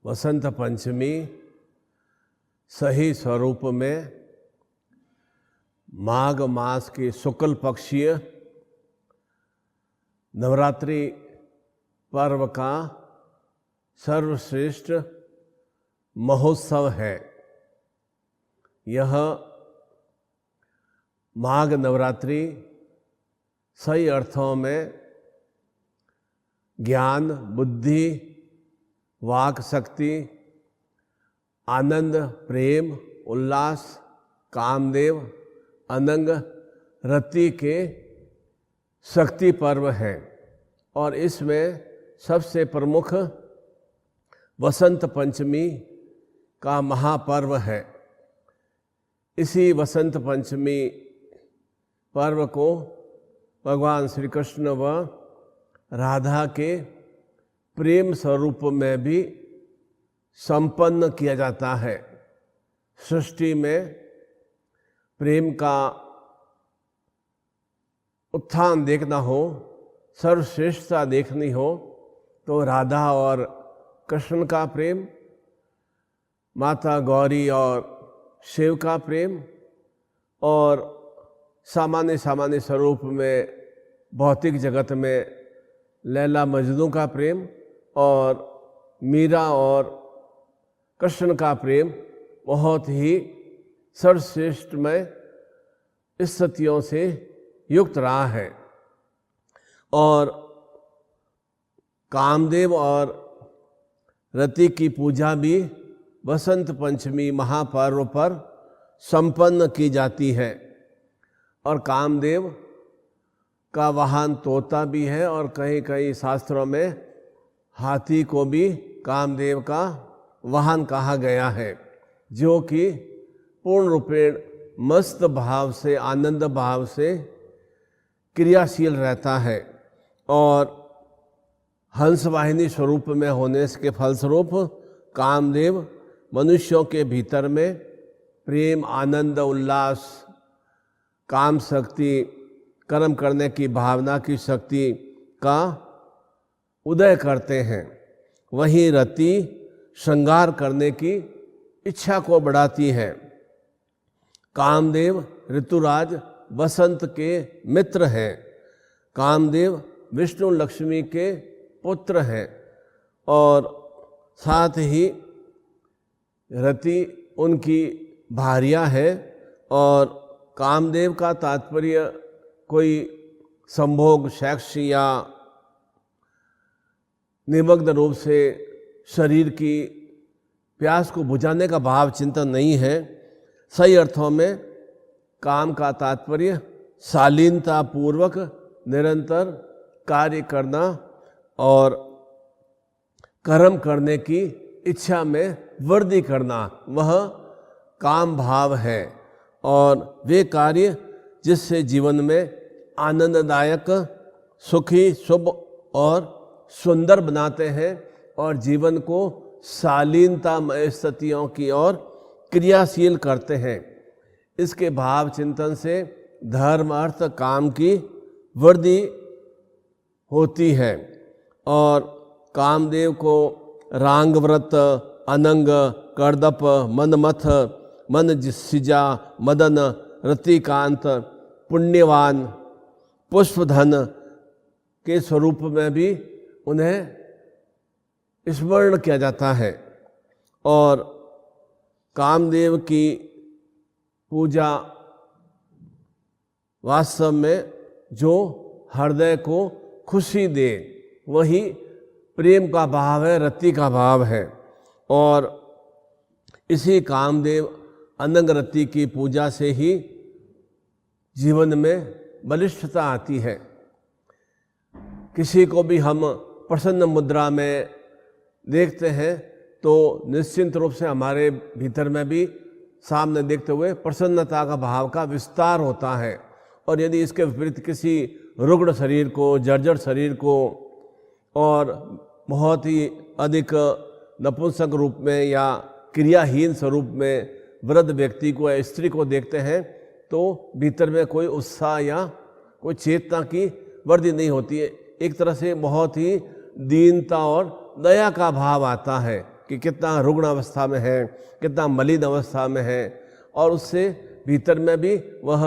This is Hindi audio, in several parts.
वसंत पंचमी सही स्वरूप में माघ मास की शुक्ल पक्षीय नवरात्रि पर्व का सर्वश्रेष्ठ महोत्सव है। यह माघ नवरात्रि सही अर्थों में ज्ञान, बुद्धि, वाक शक्ति, आनंद, प्रेम, उल्लास, कामदेव, अनंग, रति के शक्ति पर्व है। और इसमें सबसे प्रमुख वसंत पंचमी का महापर्व है। इसी वसंत पंचमी पर्व को भगवान श्री कृष्ण व राधा के प्रेम स्वरूप में भी संपन्न किया जाता है। सृष्टि में प्रेम का उत्थान देखना हो, सर्वश्रेष्ठता देखनी हो तो राधा और कृष्ण का प्रेम, माता गौरी और शिव का प्रेम, और सामान्य स्वरूप में भौतिक जगत में लैला मजनू का प्रेम और मीरा और कृष्ण का प्रेम बहुत ही सर्वश्रेष्ठमय स्थितियों से युक्त रहा है। और कामदेव और रति की पूजा भी वसंत पंचमी महापर्व पर संपन्न की जाती है। और कामदेव का वाहन तोता भी है, और कहीं कहीं शास्त्रों में हाथी को भी कामदेव का वाहन कहा गया है, जो कि पूर्ण रूपेण मस्त भाव से, आनंद भाव से क्रियाशील रहता है। और हंस वाहिनी स्वरूप में होने के फलस्वरूप कामदेव मनुष्यों के भीतर में प्रेम, आनंद, उल्लास, काम शक्ति, कर्म करने की भावना की शक्ति का उदय करते हैं। वहीं रति श्रृंगार करने की इच्छा को बढ़ाती है। कामदेव ऋतुराज वसंत के मित्र हैं। कामदेव विष्णु लक्ष्मी के पुत्र हैं, और साथ ही रति उनकी भार्या है। और कामदेव का तात्पर्य कोई संभोग, सेक्स या निमग्न रूप से शरीर की प्यास को बुझाने का भाव चिंतन नहीं है। सही अर्थों में काम का तात्पर्य शालीनता पूर्वक निरंतर कार्य करना और कर्म करने की इच्छा में वृद्धि करना, वह काम भाव है। और वे कार्य जिससे जीवन में आनंददायक, सुखी, शुभ और सुंदर बनाते हैं और जीवन को शालीनतामय स्थितियों की ओर क्रियाशील करते हैं। इसके भाव चिंतन से धर्म, अर्थ, काम की वृद्धि होती है। और कामदेव को रांगव्रत, अनंग, कर्दप, मनमथ, मनसिजा, मदन, रतिकांत, पुण्यवान, पुष्पधन के स्वरूप में भी उन्हें स्मरण किया जाता है। और कामदेव की पूजा वास्तव में जो हृदय को खुशी दे, वही प्रेम का भाव है, रति का भाव है। और इसी कामदेव अनंग रति की पूजा से ही जीवन में बलिष्ठता आती है। किसी को भी हम प्रसन्न मुद्रा में देखते हैं तो निश्चित रूप से हमारे भीतर में भी सामने देखते हुए प्रसन्नता का भाव का विस्तार होता है। और यदि इसके विपरीत किसी रुग्ण शरीर को, जर्जर शरीर को और बहुत ही अधिक नपुंसक रूप में या क्रियाहीन स्वरूप में वृद्ध व्यक्ति को या स्त्री को देखते हैं तो भीतर में कोई उत्साह या कोई चेतना की वृद्धि नहीं होती है। एक तरह से बहुत ही दीनता और दया का भाव आता है। कि कितना रुग्ण अवस्था में है, कितना मलिन अवस्था में है, और उससे भीतर में भी वह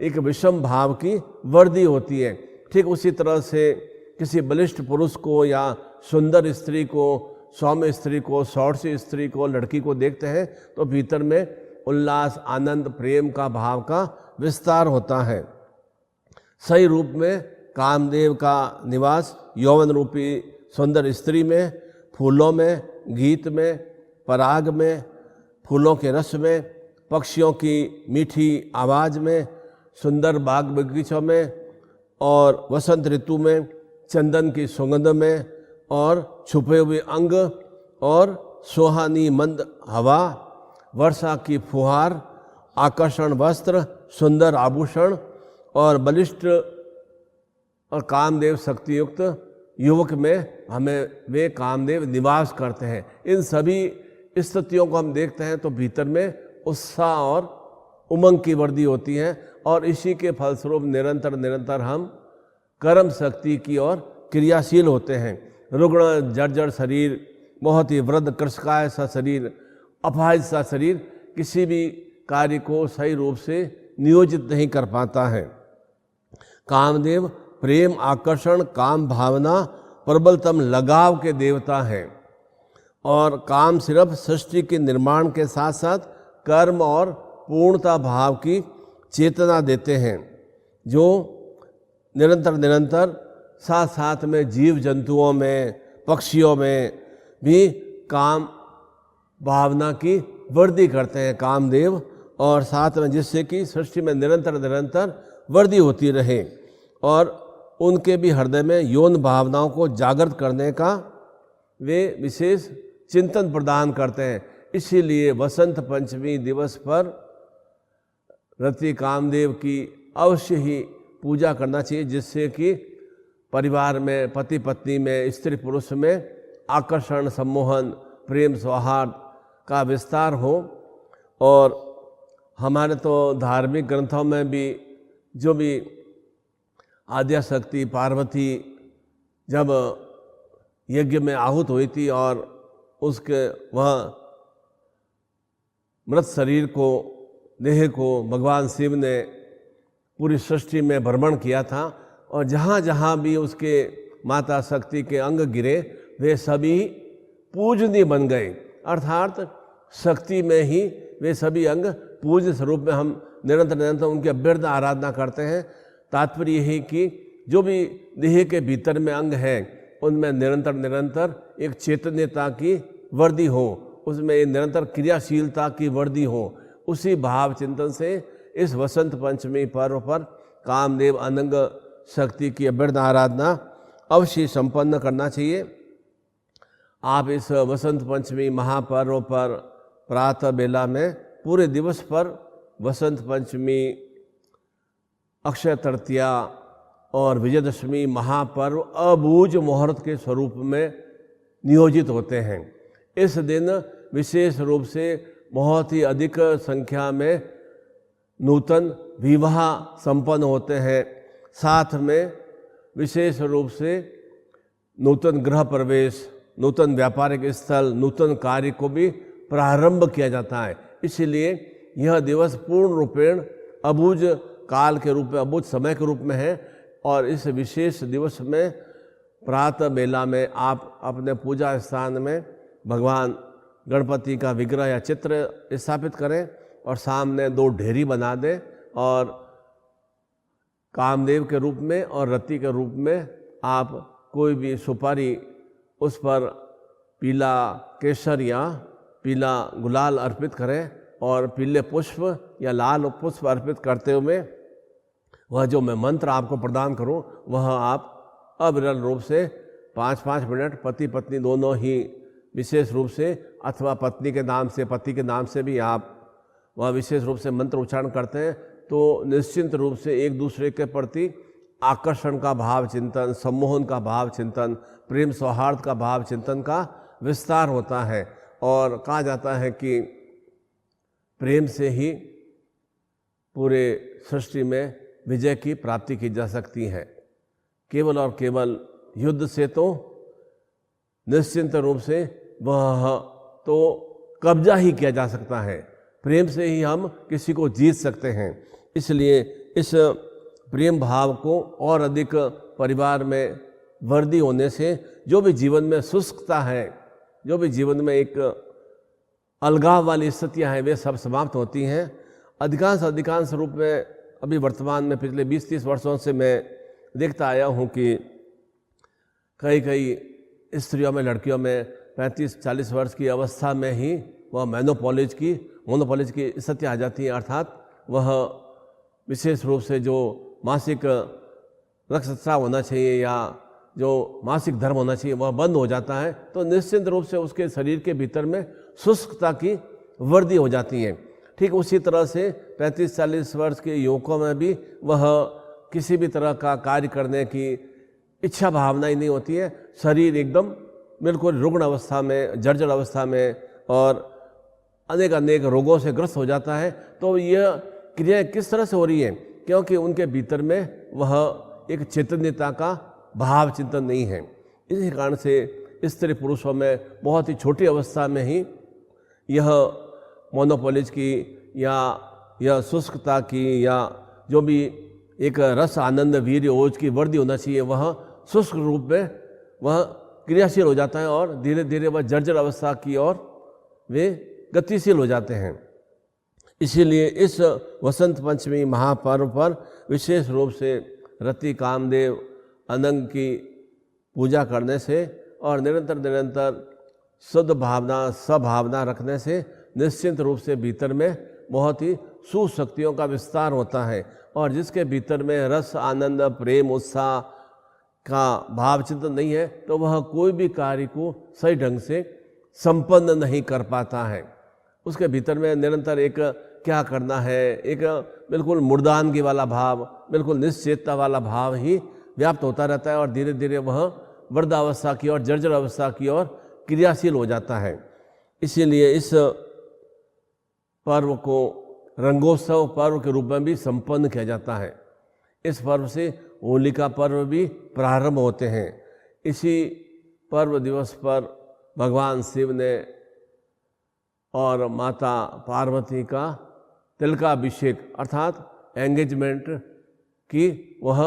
एक विषम भाव की वर्दी होती है। ठीक उसी तरह से किसी बलिष्ठ पुरुष को या सुंदर स्त्री को, सौम्य स्त्री को, सौष्ठी स्त्री को, लड़की को देखते हैं तो भीतर में उल्लास, आनंद, प्रेम का भाव का विस्तार होता है। सही रूप में कामदेव का निवास यौवन रूपी सुंदर स्त्री में, फूलों में, गीत में, पराग में, फूलों के रस में, पक्षियों की मीठी आवाज़ में, सुंदर बाग बगीचों में, और वसंत ऋतु में चंदन की सुगंध में, और छुपे हुए अंग, और सुहानी मंद हवा, वर्षा की फुहार, आकर्षण वस्त्र, सुंदर आभूषण, और बलिष्ठ और कामदेव शक्तियुक्त युवक में हमें वे कामदेव निवास करते हैं। इन सभी स्थितियों को हम देखते हैं तो भीतर में उत्साह और उमंग की वृद्धि होती है, और इसी के फलस्वरूप निरंतर निरंतर हम कर्म शक्ति की ओर क्रियाशील होते हैं। रुग्ण जर्जर शरीर, बहुत ही वृद्ध कृशकाय सा शरीर, अपाहिज सा शरीर किसी भी कार्य को सही रूप से नियोजित नहीं कर पाता है। कामदेव प्रेम, आकर्षण, काम भावना, प्रबलतम लगाव के देवता हैं, और काम सिर्फ सृष्टि के निर्माण के साथ साथ कर्म और पूर्णता भाव की चेतना देते हैं, जो निरंतर निरंतर साथ साथ में जीव जंतुओं में, पक्षियों में भी काम भावना की वृद्धि करते हैं कामदेव, और साथ में जिससे कि सृष्टि में निरंतर निरंतर वृद्धि होती रहे, और उनके भी हृदय में यौन भावनाओं को जागृत करने का वे विशेष चिंतन प्रदान करते हैं। इसीलिए वसंत पंचमी दिवस पर रति कामदेव की अवश्य ही पूजा करना चाहिए, जिससे कि परिवार में, पति पत्नी में, स्त्री पुरुष में आकर्षण, सम्मोहन, प्रेम, सौहार्द का विस्तार हो। और हमारे तो धार्मिक ग्रंथों में भी जो भी आद्याशक्ति पार्वती जब यज्ञ में आहूत हुई थी और उसके वह मृत शरीर को, देह को भगवान शिव ने पूरी सृष्टि में भ्रमण किया था, और जहाँ जहाँ भी उसके माता शक्ति के अंग गिरे वे सभी पूजनीय बन गए, अर्थात शक्ति में ही वे सभी अंग पूज्य स्वरूप में हम निरंतर निरंतर उनकी अभ्यर्थ आराधना करते हैं। तात्पर्य यही कि जो भी देह के भीतर में अंग हैं उनमें निरंतर निरंतर एक चैतन्यता की वृद्धि हो, उसमें निरंतर क्रियाशीलता की वृद्धि हो। उसी भाव चिंतन से इस वसंत पंचमी पर्व पर कामदेव अनंग शक्ति की अभ्यर्थ आराधना अवश्य संपन्न करना चाहिए। आप इस वसंत पंचमी महापर्व पर प्रातः बेला में पूरे दिवस पर वसंत पंचमी, अक्षय तृतीया और विजयदशमी महापर्व अबूझ मुहूर्त के स्वरूप में नियोजित होते हैं। इस दिन विशेष रूप से बहुत ही अधिक संख्या में नूतन विवाह संपन्न होते हैं, साथ में विशेष रूप से नूतन गृह प्रवेश, नूतन व्यापारिक स्थल, नूतन कार्य को भी प्रारंभ किया जाता है। इसलिए यह दिवस पूर्ण रूपेण अबूझ काल के रूप में, अबूझ समय के रूप में है, और इस विशेष दिवस में प्रातः बेला में आप अपने पूजा स्थान में भगवान गणपति का विग्रह या चित्र स्थापित करें और सामने 2 ढेरी बना दें, और कामदेव के रूप में और रति के रूप में आप कोई भी सुपारी उस पर पीला केसर या पीला गुलाल अर्पित करें, और पीले पुष्प या लाल पुष्प अर्पित करते हुए वह जो मैं मंत्र आपको प्रदान करूं वह आप अविरल रूप से 5-5 मिनट पति पत्नी दोनों ही विशेष रूप से, अथवा पत्नी के नाम से, पति के नाम से भी आप वह विशेष रूप से मंत्र उच्चारण करते हैं, तो निश्चिंत रूप से एक दूसरे के प्रति आकर्षण का भाव चिंतन, सम्मोहन का भाव चिंतन, प्रेम सौहार्द का भाव चिंतन का विस्तार होता है। और कहा जाता है कि प्रेम से ही पूरे सृष्टि में विजय की प्राप्ति की जा सकती है। केवल और केवल युद्ध से तो निश्चिंत रूप से वह तो कब्जा ही किया जा सकता है। प्रेम से ही हम किसी को जीत सकते हैं। इसलिए इस प्रेम भाव को और अधिक परिवार में वृद्धि होने से जो भी जीवन में शुष्कता है, जो भी जीवन में एक अलगाव वाली स्थितियाँ हैं, वे सब समाप्त होती हैं। अधिकांश रूप में अभी वर्तमान में पिछले 20-30 वर्षों से मैं देखता आया हूँ कि कई स्त्रियों में, लड़कियों में 35-40 वर्ष की अवस्था में ही वह मोनोपॉलेज की स्थिति आ जाती है, अर्थात वह विशेष रूप से जो मासिक रक्तस्राव होना चाहिए या जो मासिक धर्म होना चाहिए वह बंद हो जाता है। तो निश्चित रूप से उसके शरीर के भीतर में शुष्कता की वृद्धि हो जाती है। ठीक उसी तरह से 35-40 वर्ष के युवकों में भी वह किसी भी तरह का कार्य करने की इच्छा भावना ही नहीं होती है। शरीर एकदम बिल्कुल रुग्ण अवस्था में, जर्जर अवस्था में और अनेक रोगों से ग्रस्त हो जाता है। तो यह क्रियाएं किस तरह से हो रही हैं? क्योंकि उनके भीतर में वह एक चैतन्यता का भाव चिंतन नहीं है। इसी कारण से स्त्री पुरुषों में बहुत ही छोटी अवस्था में ही यह मोनोपॉलेज की या यह शुष्कता की या जो भी एक रस आनंद वीर्य ओज की वृद्धि होना चाहिए वह शुष्क रूप में वह क्रियाशील हो जाता है और धीरे धीरे वह जर्जर अवस्था की ओर वे गतिशील हो जाते हैं। इसीलिए इस वसंत पंचमी महापर्व पर विशेष रूप से रति कामदेव अनंग की पूजा करने से और निरंतर शुद्ध भावना सभावना रखने से निश्चित रूप से भीतर में बहुत ही सुशक्तियों का विस्तार होता है। और जिसके भीतर में रस आनंद प्रेम उत्साह का भाव चिंतन नहीं है तो वह कोई भी कार्य को सही ढंग से संपन्न नहीं कर पाता है। उसके भीतर में निरंतर एक क्या करना है, एक बिल्कुल मुर्दानगी वाला भाव, बिल्कुल निश्चेतता वाला भाव ही व्याप्त होता रहता है और धीरे धीरे वह वृद्धावस्था की ओर, जर्जर अवस्था की ओर क्रियाशील हो जाता है। इसीलिए इस पर्व को रंगोत्सव पर्व के रूप में भी संपन्न किया जाता है। इस पर्व से होली का पर्व भी प्रारंभ होते हैं। इसी पर्व दिवस पर भगवान शिव ने और माता पार्वती का तिलकाभिषेक अर्थात एंगेजमेंट की वह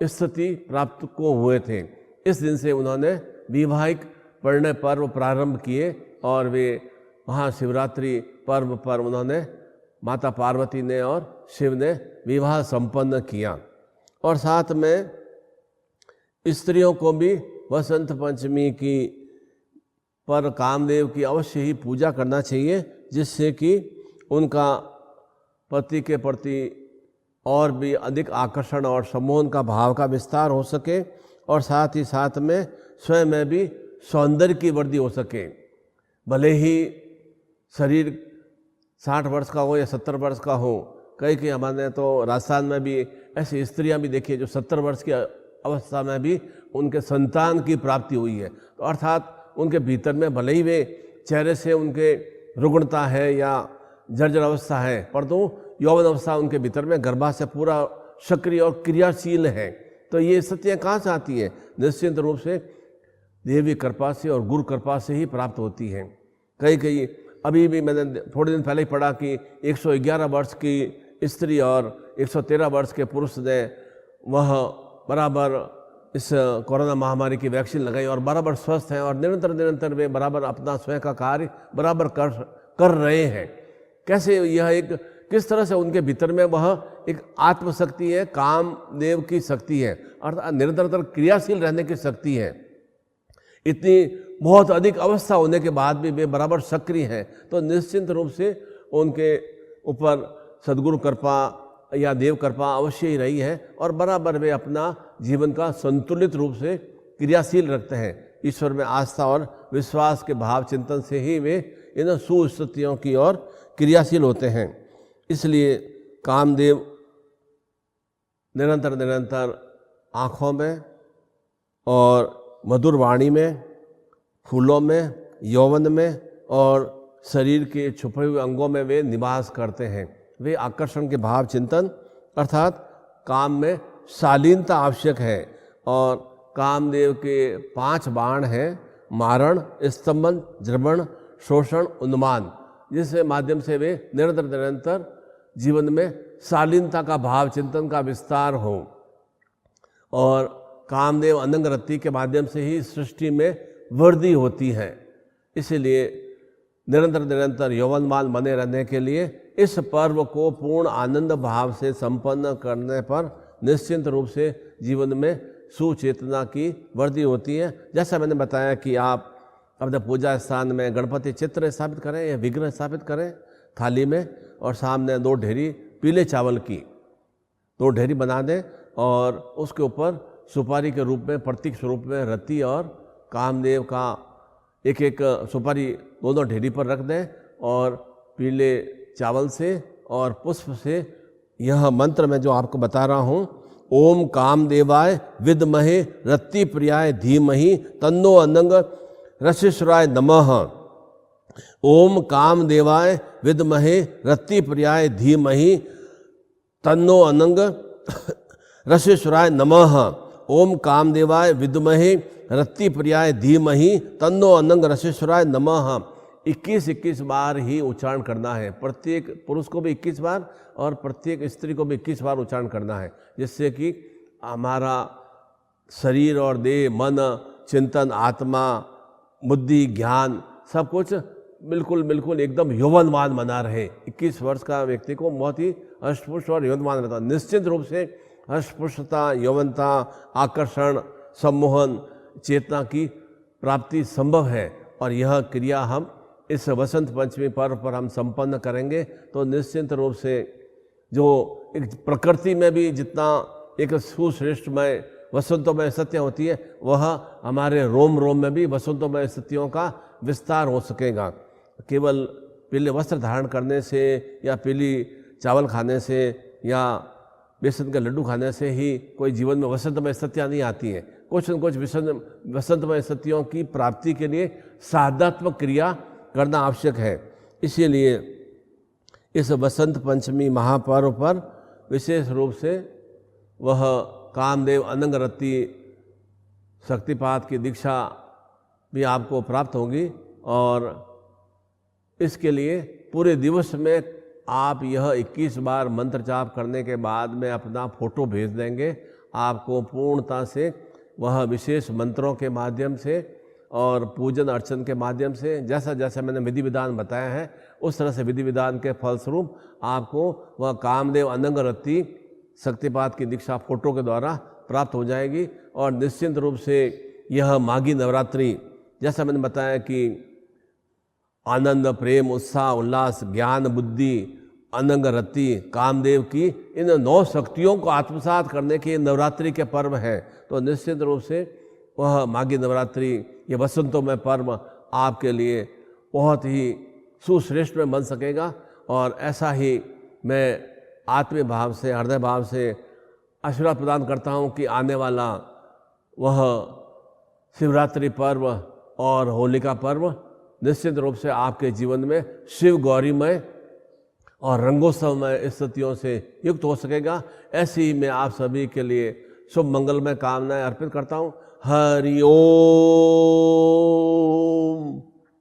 स्थिति प्राप्त को हुए थे। इस दिन से उन्होंने वैवाहिक परिणय पर्व प्रारंभ किए और वे महाशिवरात्रि पर्व पर उन्होंने माता पार्वती ने और शिव ने विवाह संपन्न किया। और साथ में स्त्रियों को भी वसंत पंचमी की पर कामदेव की अवश्य ही पूजा करना चाहिए, जिससे कि उनका पति के प्रति और भी अधिक आकर्षण और सम्मोहन का भाव का विस्तार हो सके और साथ ही साथ में स्वयं में भी सौंदर्य की वृद्धि हो सके। भले ही शरीर 60 वर्ष का हो या 70 वर्ष का हो, कई हमारे तो राजस्थान में भी ऐसी स्त्रियां भी देखी जो 70 वर्ष की अवस्था में भी उनके संतान की प्राप्ति हुई है। तो अर्थात उनके भीतर में भले ही वे चेहरे से उनके रुग्णता है या जर्जर अवस्था है, परंतु यौवन अवस्था उनके भीतर में गर्भाशय पूरा सक्रिय और क्रियाशील है। तो ये स्थितियाँ कहाँ से आती है? निश्चित रूप से देवी कृपा से और गुरु कृपा से ही प्राप्त होती हैं। कई अभी भी मैंने थोड़े दिन पहले ही पढ़ा कि 111 वर्ष की स्त्री और 113 वर्ष के पुरुष ने वह बराबर इस कोरोना महामारी की वैक्सीन लगाई और बराबर स्वस्थ हैं और निरंतर वे बराबर अपना स्वयं का कार्य बराबर कर रहे हैं। कैसे यह एक किस तरह से उनके भीतर में वह एक आत्मशक्ति है, कामदेव की शक्ति है, अर्थात निरंतर क्रियाशील रहने की शक्ति है। इतनी बहुत अधिक अवस्था होने के बाद भी वे बराबर सक्रिय हैं। तो निश्चित रूप से उनके ऊपर सद्गुरु कृपा या देव कृपा अवश्य ही रही है और बराबर वे अपना जीवन का संतुलित रूप से क्रियाशील रखते हैं। ईश्वर में आस्था और विश्वास के भाव चिंतन से ही वे इन सुस्थितियों की ओर क्रियाशील होते हैं। इसलिए कामदेव निरंतर आँखों में और मधुर वाणी में, फूलों में, यौवन में और शरीर के छुपे हुए अंगों में वे निवास करते हैं। वे आकर्षण के भाव चिंतन अर्थात काम में शालीनता आवश्यक है। और कामदेव के 5 बाण हैं मारण, स्तंभन, जृंभण, शोषण, उन्मान, जिसके माध्यम से वे निरंतर जीवन में शालीनता का भाव, चिंतन का विस्तार हो। और कामदेव अनंग रति के माध्यम से ही सृष्टि में वृद्धि होती है। इसीलिए निरंतर यौवनमान बने रहने के लिए इस पर्व को पूर्ण आनंद भाव से संपन्न करने पर निश्चिंत रूप से जीवन में सुचेतना की वृद्धि होती है। जैसा मैंने बताया कि आप अपने पूजा स्थान में गणपति चित्र स्थापित करें या विग्रह स्थापित करें थाली में, और सामने 2 ढेरी पीले चावल की 2 ढेरी बना दें और उसके ऊपर सुपारी के रूप में, प्रतीक स्वरूप में रति और कामदेव का एक सुपारी दोनों ढेरी पर रख दें और पीले चावल से और पुष्प से यह मंत्र मैं जो आपको बता रहा हूँ, ओम कामदेवाय विद्महे रति प्रियाय धीमहि तन्नो अनंग रसिश्वराय नमः। ओम कामदेवाय विद्महे रति प्रियाय धीमहि तन्नो अनंग रसिश्वराय नमः। ओम कामदेवाय विद्महे रति प्रियाय धीमहि तन्नो अनंग रसिश्वराय नमः। 21 बार ही उच्चारण करना है। प्रत्येक पुरुष को भी 21 बार और प्रत्येक स्त्री को भी 21 बार उच्चारण करना है, जिससे कि हमारा शरीर और देह, मन, चिंतन, आत्मा, बुद्धि, ज्ञान सब कुछ बिल्कुल एकदम यौवनवान बना रहे। 21 वर्ष का व्यक्ति को बहुत ही हर्षपुष्ट और यौवनवान रहता है। निश्चित रूप से हर्षपुष्टता, यौवनता, आकर्षण, सम्मोहन, चेतना की प्राप्ति संभव है। और यह क्रिया हम इस वसंत पंचमी पर्व पर हम संपन्न करेंगे तो निश्चित रूप से जो एक प्रकृति में भी जितना एक सुश्रेष्ठमय वसंतोमय सत्य होती है, वह हमारे रोम रोम में भी वसंतोमय सत्यों का विस्तार हो सकेगा। केवल पीले वस्त्र धारण करने से या पीली चावल खाने से या बेसन के लड्डू खाने से ही कोई जीवन में वसंतमय सत्या नहीं आती है। कुछ न कुछ वसंतमय सत्यों की प्राप्ति के लिए साधनात्मक क्रिया करना आवश्यक है। इसीलिए इस वसंत पंचमी महापर्व पर विशेष रूप से वह कामदेव अनंग रति शक्तिपात की दीक्षा भी आपको प्राप्त होगी। और इसके लिए पूरे दिवस में आप यह 21 बार मंत्र जाप करने के बाद में अपना फोटो भेज देंगे। आपको पूर्णता से वह विशेष मंत्रों के माध्यम से और पूजन अर्चन के माध्यम से जैसा जैसा मैंने विधि विधान बताया है, उस तरह से विधि विधान के फलस्वरूप आपको वह कामदेव अनंग रति शक्तिपात की दीक्षा फोटो के द्वारा प्राप्त हो जाएगी। और निश्चिंत रूप से यह माघी नवरात्रि, जैसा मैंने बताया कि आनंद, प्रेम, उत्साह, उल्लास, ज्ञान, बुद्धि, अनंग रति, कामदेव की इन 9 शक्तियों को आत्मसात करने के नवरात्रि के पर्व है। तो निश्चित रूप से वह माघी नवरात्रि, ये वसंतों में पर्व आपके लिए बहुत ही सुश्रेष्ठ में बन सकेगा। और ऐसा ही मैं आत्मीय भाव से, हृदय भाव से आशीर्वाद प्रदान करता हूँ कि आने वाला वह शिवरात्रि पर्व और होलिका पर्व निश्चित रूप से आपके जीवन में शिव गौरीमय और रंगोत्सवमय स्थितियों से युक्त हो सकेगा। ऐसे ही मैं आप सभी के लिए शुभ मंगलमय कामनाएं अर्पित करता हूँ। हरि ओम।